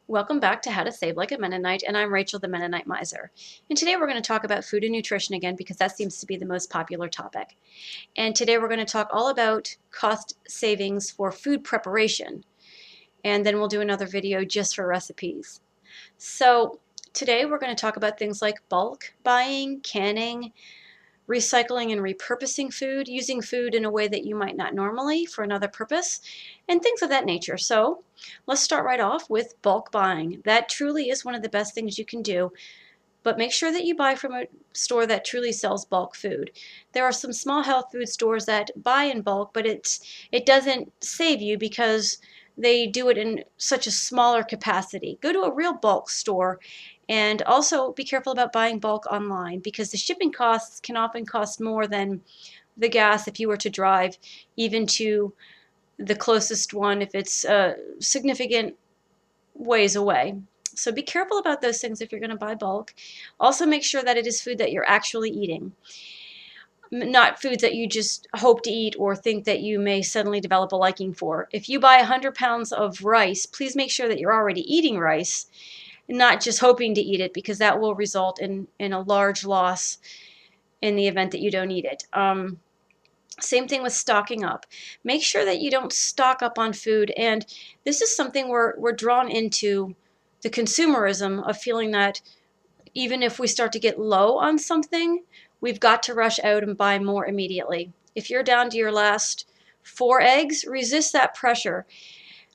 Welcome back to How to Save Like a Mennonite, and I'm Rachel, the Mennonite Miser. And today we're going to talk about food and nutrition again because that seems to be the most popular topic. And today we're going to talk all about cost savings for food preparation. And then we'll do another video just for recipes. So today we're going to talk about things like bulk buying, canning, recycling and repurposing food, using food in a way that you might not normally for another purpose, and things of that nature. So let's start right off with bulk buying. That truly is one of the best things you can do, but make sure that you buy from a store that truly sells bulk food. There are some small health food stores that buy in bulk, but it doesn't save you because they do it in such a smaller capacity. Go to a real bulk store, and also be careful about buying bulk online because the shipping costs can often cost more than the gas if you were to drive even to the closest one if it's significant ways away. So be careful about those things if you're going to buy bulk. Also make sure that it is food that you're actually eating, not foods that you just hope to eat or think that you may suddenly develop a liking for. If you buy 100 pounds of rice, please make sure that you're already eating rice, not just hoping to eat it, because that will result in a large loss in the event that you don't eat it. Same thing with stocking up. Make sure that you don't stock up on food. And this is something we're drawn into, the consumerism of feeling that even if we start to get low on something, we've got to rush out and buy more immediately. If you're down to your last 4 eggs, resist that pressure.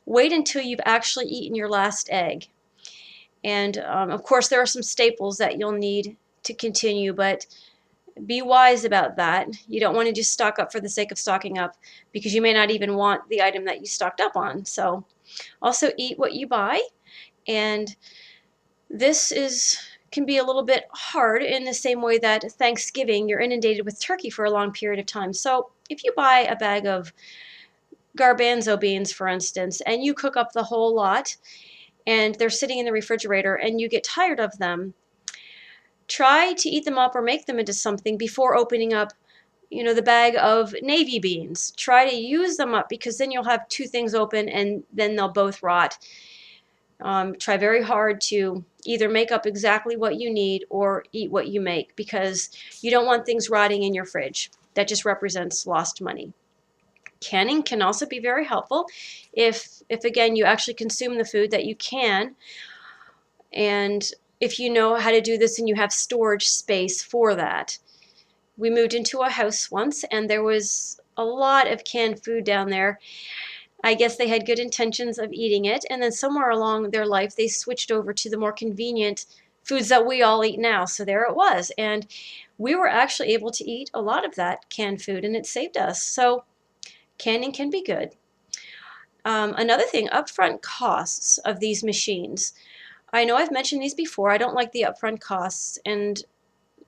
Wait until you've actually eaten your last egg. And of course, there are some staples that you'll need to continue, but be wise about that. You don't want to just stock up for the sake of stocking up because you may not even want the item that you stocked up on. So also eat what you buy. And this can be a little bit hard in the same way that Thanksgiving, you're inundated with turkey for a long period of time. So if you buy a bag of garbanzo beans, for instance, and you cook up the whole lot, and they're sitting in the refrigerator and you get tired of them, try to eat them up or make them into something before opening up, the bag of navy beans. Try to use them up because then you'll have 2 things open and then they'll both rot. Try very hard to either make up exactly what you need or eat what you make because you don't want things rotting in your fridge. That just represents lost money. Canning can also be very helpful if again you actually consume the food that you can, and if you know how to do this and you have storage space for that. We moved into a house once and there was a lot of canned food down there. I guess they had good intentions of eating it, and then somewhere along their life they switched over to the more convenient foods that we all eat now. So there it was, and we were actually able to eat a lot of that canned food and it saved us. So canning can be good. Another thing, upfront costs of these machines. I know I've mentioned these before. I don't like the upfront costs, and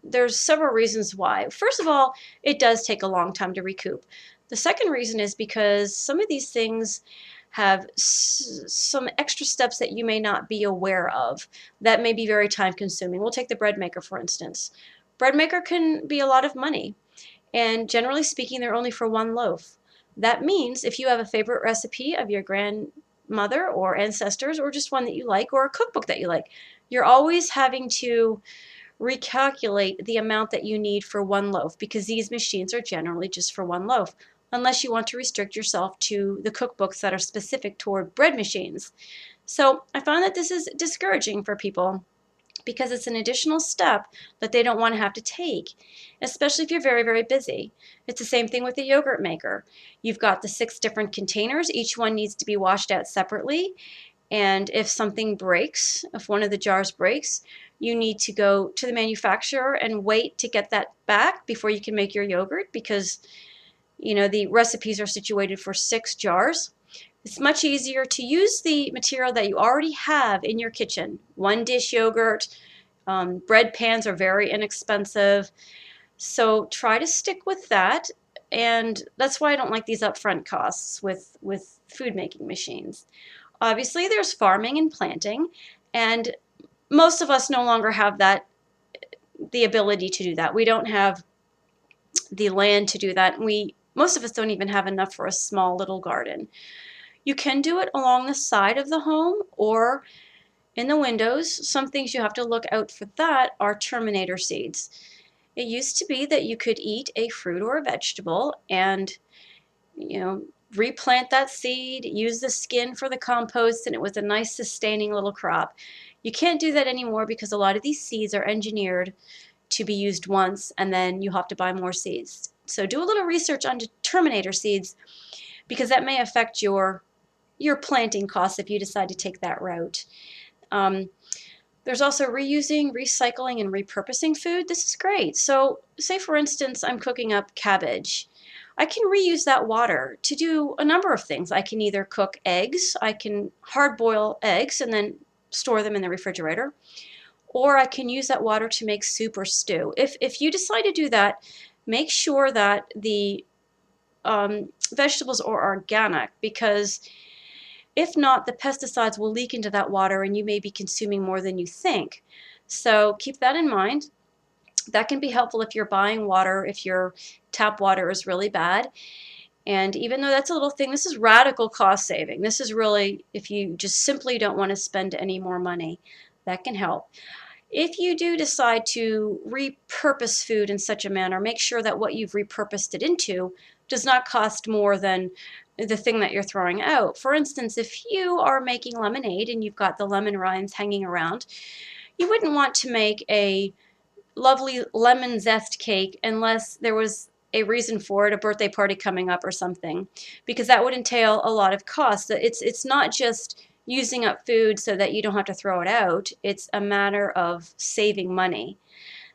there's several reasons why. First of all, it does take a long time to recoup. The second reason is because some of these things have some extra steps that you may not be aware of that may be very time consuming. We'll take the bread maker, for instance. Bread maker can be a lot of money, and generally speaking, they're only for 1 loaf. That means if you have a favorite recipe of your grandmother or ancestors, or just one that you like, or a cookbook that you like, you're always having to recalculate the amount that you need for 1 loaf because these machines are generally just for 1 loaf, unless you want to restrict yourself to the cookbooks that are specific toward bread machines. So I found that this is discouraging for people because it's an additional step that they don't want to have to take, especially if you're very, very busy. It's the same thing with the yogurt maker. You've got the 6 different containers. Each one needs to be washed out separately. And if something breaks, if one of the jars breaks, you need to go to the manufacturer and wait to get that back before you can make your yogurt because, the recipes are situated for 6 jars. It's much easier to use the material that you already have in your kitchen. 1 dish yogurt, bread pans are very inexpensive. So try to stick with that. And that's why I don't like these upfront costs with food making machines. Obviously, there's farming and planting, and most of us no longer have the ability to do that. We don't have the land to do that. Most of us don't even have enough for a small little garden. You can do it along the side of the home, or In the windows, some things you have to look out for that are terminator seeds. It used to be that you could eat a fruit or a vegetable and, replant that seed, use the skin for the compost, and it was a nice sustaining little crop. You can't do that anymore because a lot of these seeds are engineered to be used once and then you have to buy more seeds. So do a little research on terminator seeds because that may affect your planting costs if you decide to take that route. There's also reusing, recycling, and repurposing food. This is great. So say for instance, I'm cooking up cabbage. I can reuse that water to do a number of things. I can either cook eggs, I can hard boil eggs and then store them in the refrigerator, or I can use that water to make soup or stew. If you decide to do that, make sure that the vegetables are organic, because if not, the pesticides will leak into that water and you may be consuming more than you think. So keep that in mind. That can be helpful if you're buying water, if your tap water is really bad. And even though that's a little thing, this is radical cost saving. This is really, if you just simply don't want to spend any more money, that can help. If you do decide to repurpose food in such a manner, make sure that what you've repurposed it into does not cost more than the thing that you're throwing out. For instance, if you are making lemonade and you've got the lemon rinds hanging around, you wouldn't want to make a lovely lemon zest cake unless there was a reason for it, a birthday party coming up or something, because that would entail a lot of cost. It's not just using up food so that you don't have to throw it out. It's a matter of saving money.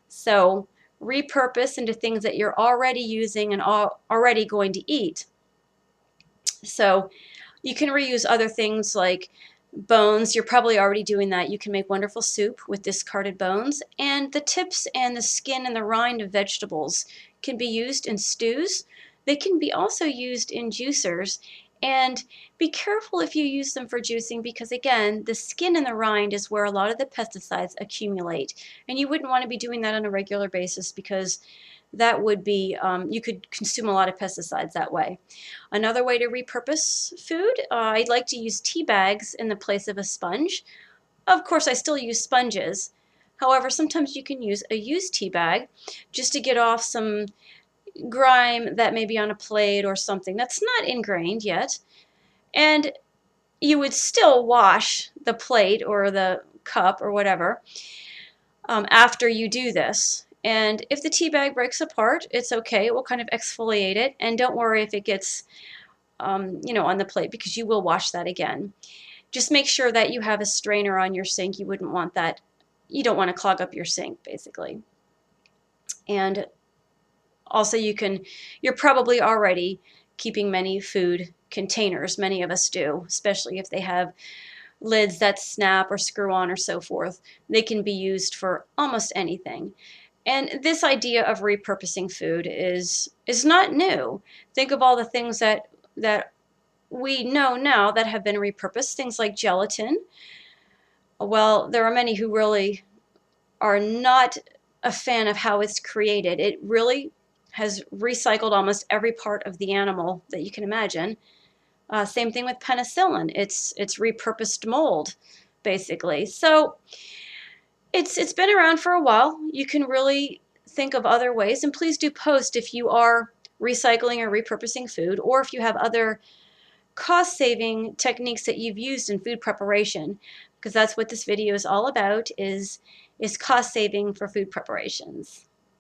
So repurpose into things that you're already using and already going to eat. So you can reuse other things like bones. You're probably already doing that. You can make wonderful soup with discarded bones, and the tips and the skin and the rind of vegetables can be used in stews. They can be also used in juicers, and be careful if you use them for juicing because, again, the skin and the rind is where a lot of the pesticides accumulate, and you wouldn't want to be doing that on a regular basis because that would be, you could consume a lot of pesticides that way. Another way to repurpose food, I like to use tea bags in the place of a sponge. Of course, I still use sponges. However, sometimes you can use a used tea bag just to get off some grime that may be on a plate or something that's not ingrained yet. And you would still wash the plate or the cup or whatever after you do this. And if the tea bag breaks apart, it's okay. It will kind of exfoliate it. And don't worry if it gets, on the plate because you will wash that again. Just make sure that you have a strainer on your sink. You wouldn't want that. You don't want to clog up your sink, basically. And also you're probably already keeping many food containers. Many of us do, especially if they have lids that snap or screw on or so forth. They can be used for almost anything. And this idea of repurposing food is not new. Think of all the things that we know now that have been repurposed, things like gelatin. Well, there are many who really are not a fan of how it's created. It really has recycled almost every part of the animal that you can imagine. Same thing with penicillin. It's repurposed mold, basically. So it's been around for a while. You can really think of other ways, and please do post if you are recycling or repurposing food, or if you have other cost-saving techniques that you've used in food preparation, because that's what this video is all about, is cost saving for food preparations.